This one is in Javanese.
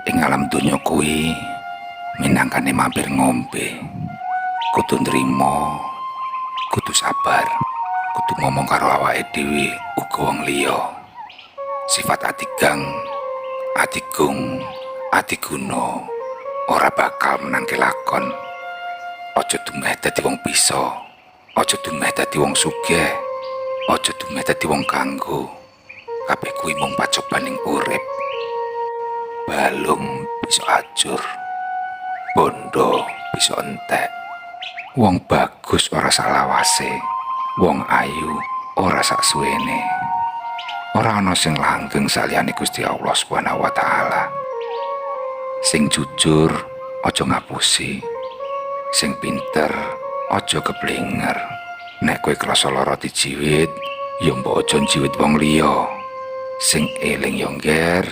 ing alam donya kuwi minangkane mampir ngombe. Kudu nrimo, kudu sabar, kudu ngomong karo awake dhewe uga wong liya. Sifat atigang, atigung, atiguna ora bakal menangke lakon. Aja dumeh dadi wong bisa, aja dumeh dadi wong sugih, aja dumeh dadi wong kanggo. Kabeh kuwi mung pacobaning urip. Balung bisa ajur, bondo bisa entek. Wong bagus ora salawase, wong ayu ora saksuwene. Ora ana sing langgeng saliyane Gusti Allah Subhanahu wa taala. Sing jujur aja ngapusi, sing pinter aja keblinger. Nek kowe krasa lara dijiwit, ya mbok aja njiwit wong liya. Sing eling yo ngger,